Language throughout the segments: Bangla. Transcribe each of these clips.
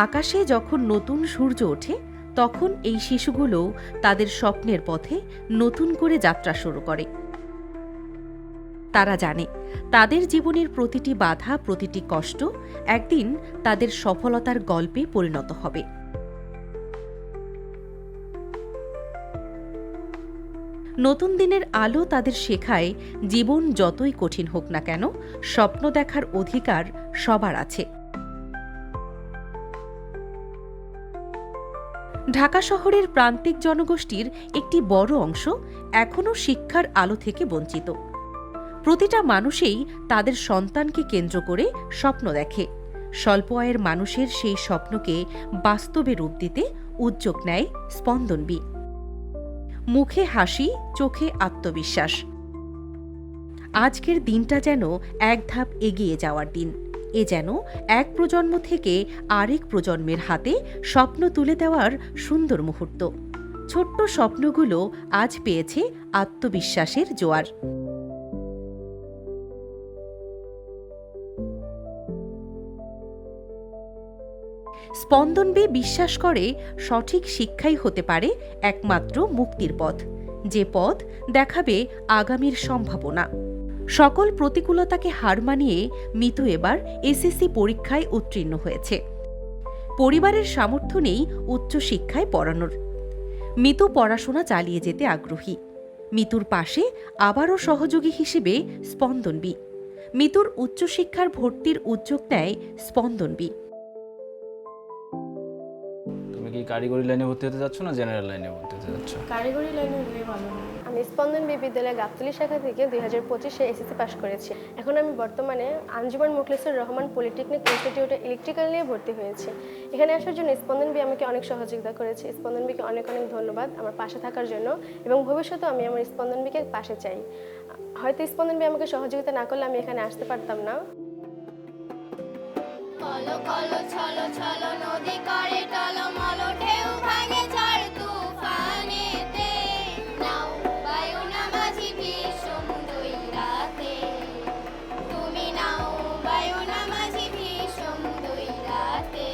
আকাশে যখন নতুন সূর্য ওঠে তখন এই শিশুগুলো তাদের স্বপ্নের পথে নতুন করে যাত্রা শুরু করে। তারা জানে তাদের জীবনের প্রতিটি বাধা, প্রতিটি কষ্ট একদিন তাদের সফলতার গল্পে পরিণত হবে। নতুন দিনের আলো তাদের শেখায় জীবন যতই কঠিন হোক না কেন, স্বপ্ন দেখার অধিকার সবার আছে। ঢাকা শহরের প্রান্তিক জনগোষ্ঠীর একটি বড় অংশ এখনও শিক্ষার আলো থেকে বঞ্চিত। প্রতিটা মানুষই তাদের সন্তানকে কেন্দ্র করে স্বপ্ন দেখে। স্বল্প আয়ের মানুষের সেই স্বপ্নকে বাস্তবে রূপ দিতে উদ্যোগ নেয় স্পন্দন-বি। মুখে হাসি, চোখে আত্মবিশ্বাস। আজকের দিনটা যেন এক ধাপ এগিয়ে যাওয়ার দিন। এ যেন এক প্রজন্ম থেকে আরেক প্রজন্মের হাতে স্বপ্ন তুলে দেওয়ার সুন্দর মুহূর্ত। ছোট্ট স্বপ্নগুলো আজ পেয়েছে আত্মবিশ্বাসের জোয়ার। স্পন্দন-বি বিশ্বাস করে সঠিক শিক্ষাই হতে পারে একমাত্র মুক্তির পথ, যে পথ দেখাবে আগামীর সম্ভাবনা। সকল প্রতিকূলতাকে হার মানিয়ে মিতু এবার এসএসসি পরীক্ষায় উত্তীর্ণ হয়েছে। পরিবারের সামর্থ্য নেই উচ্চশিক্ষায় পড়ানোর। মিতু পড়াশোনা চালিয়ে যেতে আগ্রহী। মিতুর পাশে আবারও সহযোগী হিসেবে স্পন্দন-বি। মিতুর উচ্চশিক্ষার ভর্তির উদ্যোগ নেয় স্পন্দন-বি। তুমি কি কারিগরি লাইনে ভর্তি হতে যাচ্ছ না জেনারেল লাইনে ভর্তি হতে যাচ্ছ? কারিগরি লাইনে হলে ভালো হয়। আমি স্পন্দন-বি বিদ্যালয় গাবতলী শাখা থেকে 2025-এ এসএসসি পাস করেছি। এখন আমি বর্তমানে আঞ্জুমান মুখলিসুর রহমান পলিটেকনিক ইনস্টিটিউটে ইলেকট্রিক্যাল নিয়ে ভর্তি হয়েছি। এখানে আসার জন্য স্পন্দন-বি আমাকে অনেক সহযোগিতা করেছে। স্পন্দন-বিকে অনেক অনেক ধন্যবাদ আমার পাশে থাকার জন্য, এবং ভবিষ্যতেও আমি আমার স্পন্দন-বিকে পাশে চাই। হয়তো স্পন্দন-বি আমাকে সহযোগিতা না করলে আমি এখানে আসতে পারতাম না। কলো কলো ছলো ছলো নদী করে টলমল ঢেউ ভাঙে ঝড় তুফানেতে নাও বায়ু না মাঝি ভীষণ দুই রাতে তুমি নাও বায়ু না মাঝি ভীষণ দুই রাতে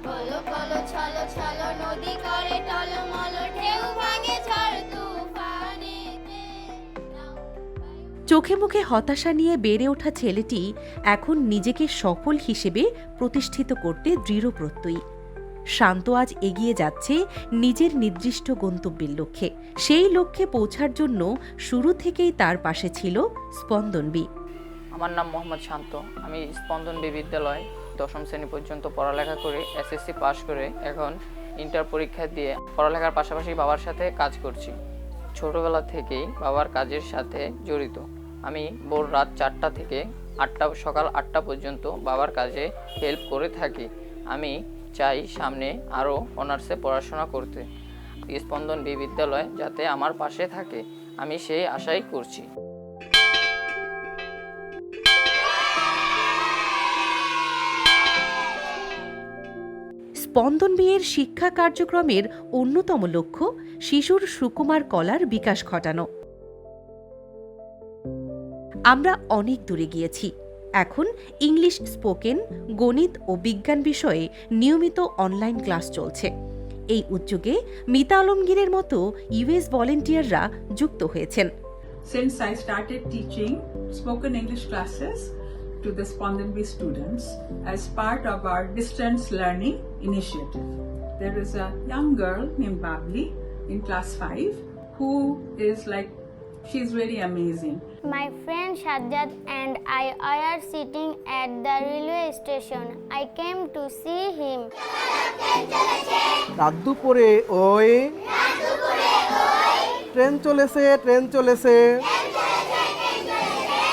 কলো কলো ছলো ছলো নদী করে টলমল ঢেউ ভাঙে ঝড় তুফানেতে নাও চোখে মুখে হতাশা নিয়ে বেড়ে ওঠা ছেলেটি এখন নিজেকে সফল হিসেবে প্রতিষ্ঠিত করতে দৃঢ় প্রত্যয়ী। শান্ত আজ এগিয়ে যাচ্ছে নিজের নির্দিষ্ট গন্তব্যের লক্ষ্যে। সেই লক্ষ্যে পৌঁছার জন্য শুরু থেকেই তার পাশে ছিল স্পন্দন-বি। আমার নাম মোহাম্মদ শান্ত। আমি স্পন্দন-বি বিদ্যালয় 10ম শ্রেণী পর্যন্ত পড়ালেখা করে এসএসসি পাশ করে এখন ইন্টার পরীক্ষা দিয়ে পড়ালেখার পাশাপাশি বাবার সাথে কাজ করছি। ছোটবেলা থেকেই বাবার কাজের সাথে জড়িত। আমি ভোর রাত 4টা থেকে সকাল 8টা পর্যন্ত বাবার কাজে হেল্প করে থাকি। আমি চাই সামনে আরও অনার্সে পড়াশোনা করতে। স্পন্দন-বি বিদ্যালয় যাতে আমার পাশে থাকে আমি সেই আশাই করছি। স্পন্দন-বি-এর শিক্ষা কার্যক্রমের অন্যতম লক্ষ্য শিশুর সুকুমার কলার বিকাশ ঘটানো। আমরা অনেক দূরে গিয়েছি। এখন ইংলিশ স্পোকেন, গণিত ও বিজ্ঞান বিষয়ে নিয়মিত অনলাইন ক্লাস চলছে। এই উদ্যোগে মিতা আলমগীরের মতো ইউএস ভলেন্টিয়াররা যুক্ত হয়েছেন। Since I started teaching spoken English classes to the Spondon-B students as part of our distance learning initiative. There is a young girl named Babli in class 5 who is she's very amazing. My friend Shajjad and I are sitting at the railway station. I came to see him. রাত দুপুরে ওই ট্রেন চলেছে, ট্রেন চলেছে,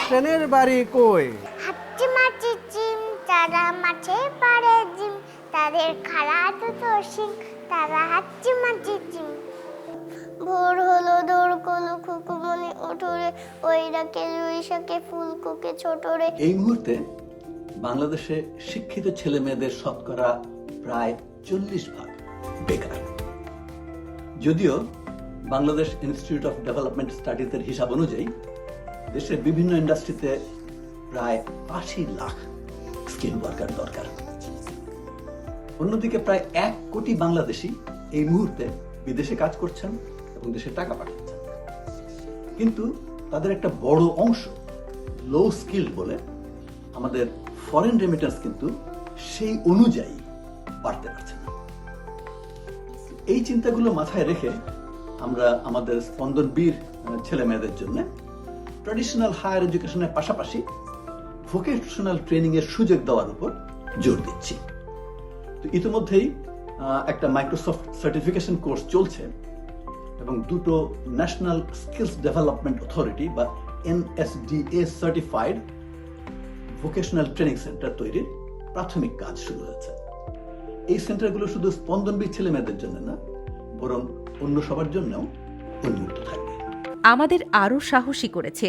ট্রেনের বাড়ি কই? হাচ্চি মাছি চিম, তারা মাছে পারে জিম, তাদের খাড়া দুটো শিং, তারা হাচ্চি মাছি চিম। ভোর হলো দৌড় কলো খুকুমনি উঠোরে, ওই ডাকে রুই শাকে ফুলকোকে ছোটরে। এই মুহূর্তে বাংলাদেশে শিক্ষিত ছেলে মেয়েদের শতকরা প্রায় 40% বেকার। যদিও বাংলাদেশ ইনস্টিটিউট অফ ডেভেলপমেন্ট স্টাডিজের হিসাব অনুযায়ী দেশের বিভিন্ন ইন্ডাস্ট্রিতে প্রায় 80 লাখ স্কিল ওয়ার্কার দরকার। অন্যদিকে প্রায় 1 কোটি বাংলাদেশি এই মুহূর্তে বিদেশে কাজ করছেন এবং দেশে টাকা পাঠাচ্ছেন, কিন্তু তাদের একটা বড় অংশ লো স্কিল বলে আমাদের ফরেন রেমিটেন্স কিন্তু সেই অনুযায়ী বাড়তে পারছে না। এই চিন্তাগুলো মাথায় রেখে আমরা আমাদের স্পন্দন বীর ছেলে মেয়েদের জন্য ট্র্যাডিশনাল হায়ার এডুকেশনের পাশাপাশি ভোকেশনাল ট্রেনিং এর সুযোগ দেওয়ার উপর জোর দিচ্ছি। তো ইতিমধ্যেই একটা মাইক্রোসফট সার্টিফিকেশন কোর্স চলছে এবং 2টো ন্যাশনাল স্কিলস ডেভেলপমেন্ট অথরিটি বা NSDA certified vocational training centre তৈরির প্রাথমিক কাজ শুরু হয়েছে। এই সেন্টারগুলো শুধু স্পন্দনবীর ছেলে মেয়েদের জন্য না, বরং অন্য সবার জন্যও উন্মুক্ত থাকবে। আমাদের আরও সাহসী করেছে,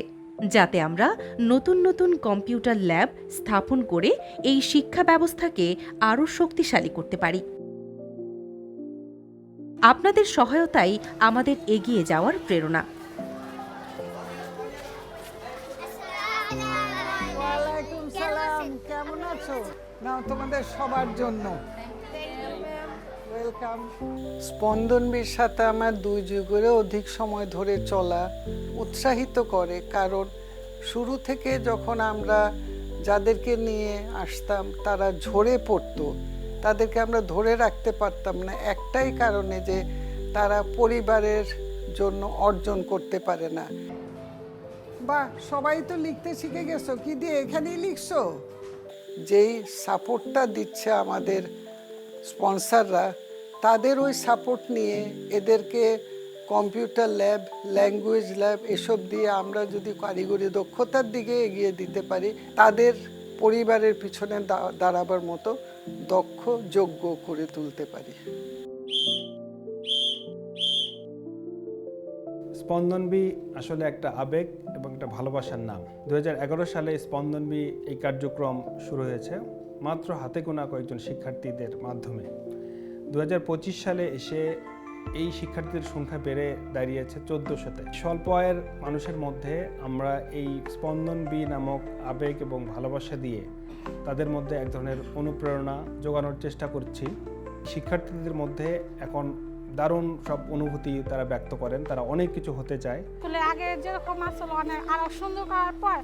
যাতে আমরা নতুন নতুন কম্পিউটার ল্যাব স্থাপন করে এই শিক্ষা ব্যবস্থাকে আরও শক্তিশালী করতে পারি। আপনাদের সহায়তাই আমাদের এগিয়ে যাওয়ার প্রেরণা। ওয়ালাইকুম সালাম, কেমন আছো? নাও তোমাদের সবার জন্য ওয়েলকাম। স্পন্দনবীর সাথে আমার 2 যুগেরও অধিক সময় ধরে চলা উৎসাহিত করে, কারণ শুরু থেকে যখন আমরা যাদেরকে নিয়ে আসতাম তারা ঝরে পড়তো, তাদেরকে আমরা ধরে রাখতে পারতাম না একটাই কারণে, যে তারা পরিবারের জন্য অর্জন করতে পারে না। বাহ, সবাই তো লিখতে শিখে গেছো, কি দিয়ে এখানেই লিখছো? যেই সাপোর্টটা দিচ্ছে আমাদের স্পন্সররা, তাদের ওই সাপোর্ট নিয়ে এদেরকে কম্পিউটার ল্যাব, ল্যাঙ্গুয়েজ ল্যাব এসব দিয়ে আমরা যদি কারিগরি দক্ষতার দিকে এগিয়ে দিতে পারি, তাদের পরিবারের পিছনে দাঁড়াবার মতো দক্ষ, যোগ্য করে তুলতে পারি। স্পন্দনবী আসলে একটা আবেগ এবং একটা ভালোবাসার নাম। 2011 সালে স্পন্দনবী এই কার্যক্রম শুরু হয়েছে মাত্র হাতে গোনা কয়েকজন শিক্ষার্থীদের মাধ্যমে। 2025 সালে এসে এই শিক্ষার্থীদের সংখ্যা বেড়ে দাঁড়িয়েছে 1400-তে। স্বল্প আয়ের মানুষের মধ্যে আমরা এই স্পন্দনবী নামক আবেগ এবং ভালোবাসা দিয়ে তাদের মধ্যে এক ধরনের অনুপ্রেরণা জোগানোর চেষ্টা করছি। শিক্ষার্থীদের মধ্যে এখন দারুণ সব অনুভূতি তারা ব্যক্ত করেন, তারা অনেক কিছু হতে চায়। আগে যেরকম আসলে অনেক আরো সুন্দর করার পর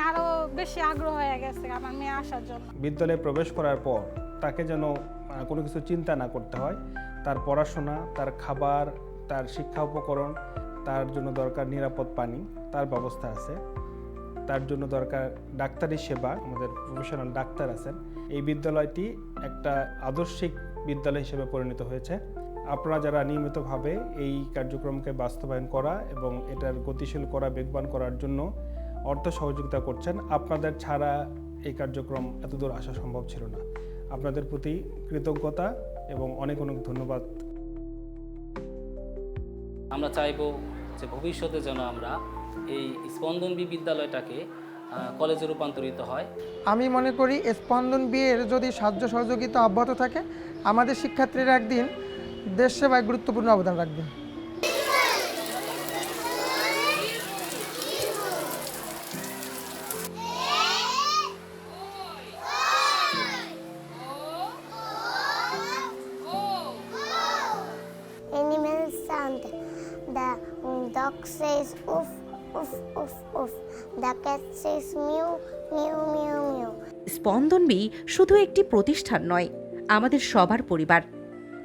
আরো বেশি আগ্রহ হয়ে গেছে আমার মেয়ে আসার জন্য। বিদ্যালয়ে প্রবেশ করার পর তাকে যেন কোনো কিছু চিন্তা না করতে হয়। তার পড়াশোনা, তার খাবার, তার শিক্ষা উপকরণ, তার জন্য দরকার নিরাপদ পানি, তার ব্যবস্থা আছে। তার জন্য দরকার ডাক্তারি সেবা, আমাদের প্রফেশনাল ডাক্তার আছেন। এই বিদ্যালয়টি একটা আদর্শিক বিদ্যালয় হিসেবে পরিণত হয়েছে। আপনারা যারা নিয়মিতভাবে এই কার্যক্রমকে বাস্তবায়ন করা এবং এটার গতিশীল করা, বেগবান করার জন্য অর্থ সহযোগিতা করছেন, আপনাদের ছাড়া এই কার্যক্রম এতদূর আসা সম্ভব ছিল না। আপনাদের প্রতি কৃতজ্ঞতা এবং অনেক অনেক ধন্যবাদ। আমরা চাইব যে ভবিষ্যতে যেন আমরা এই স্পন্দনবী বিদ্যালয়টাকে কলেজে রূপান্তরিত হয়। আমি মনে করি স্পন্দনবী এর যদি সাহায্য সহযোগিতা অব্যাহত থাকে, আমাদের শিক্ষার্থীরা একদিন দেশ সেবায় গুরুত্বপূর্ণ অবদান রাখবেন। Animal sound. The dog says oof, oof, oof, oof. The cat says mew, mew, mew, mew. স্পন্দনবী শুধু একটি প্রতিষ্ঠান নয়, আমাদের সবার পরিবার।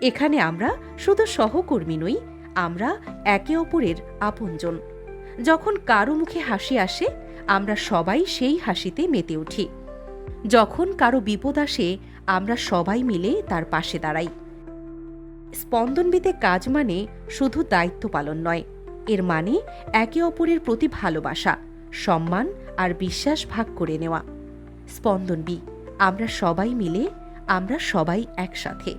এখানে আমরা শুধু সহকর্মী নই, আমরা একে অপরের আপনজন। যখন কারো মুখে হাসি আসে, আমরা সবাই সেই হাসিতে মেতে উঠি। যখন কারো বিপদ আসে, আমরা সবাই মিলে তার পাশে দাঁড়াই। স্পন্দনবীতে কাজ মানে শুধু দায়িত্ব পালন নয়, এর মানে একে অপরের প্রতি ভালোবাসা, সম্মান আর বিশ্বাস ভাগ করে নেওয়া। স্পন্দনবী, আমরা সবাই মিলে, আমরা সবাই একসাথে।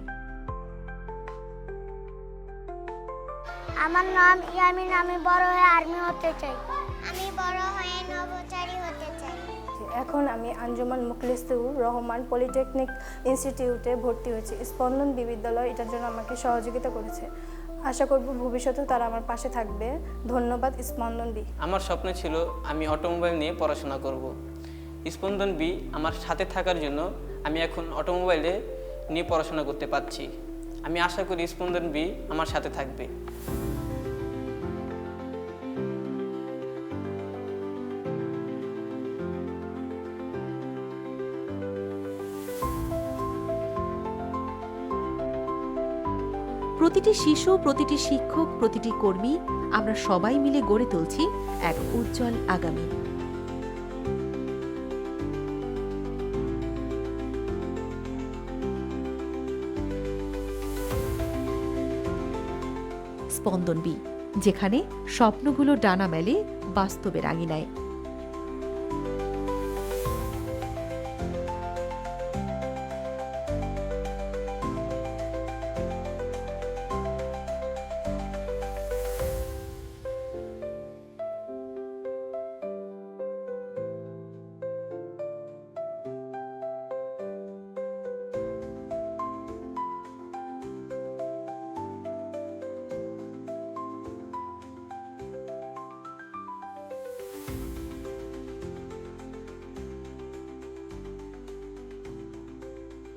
আমার নাম ইয়ামিন, আমি বড় হয়ে আর্মি হতে চাই। আমি বড় হয়ে নভোচারী হতে চাই। এখন আমি আঞ্জুমান মুখলিসুর রহমান পলিটেকনিক ইনস্টিটিউটে ভর্তি হয়েছি। স্পন্দন বিদ্যালয় এটার জন্য আমাকে সহযোগিতা করেছে। আশা করব ভবিষ্যতেও তারা আমার পাশে থাকবে। ধন্যবাদ স্পন্দন বি। আমার স্বপ্ন ছিল আমি অটোমোবাইল নিয়ে পড়াশোনা করব। স্পন্দন বি আমার সাথে থাকার জন্য আমি এখন অটোমোবাইলে নিয়ে পড়াশোনা করতে পারছি। আমি আশা করি স্পন্দন বি আমার সাথে থাকবে। প্রতিটি শিশু, প্রতিটি শিক্ষক, প্রতিটি কর্মী, আমরা সবাই মিলে গড়ে তুলছি এক উজ্জ্বল আগামী। স্পন্দন বি, যেখানে স্বপ্নগুলো ডানা মেলে বাস্তবের আঙিনায়।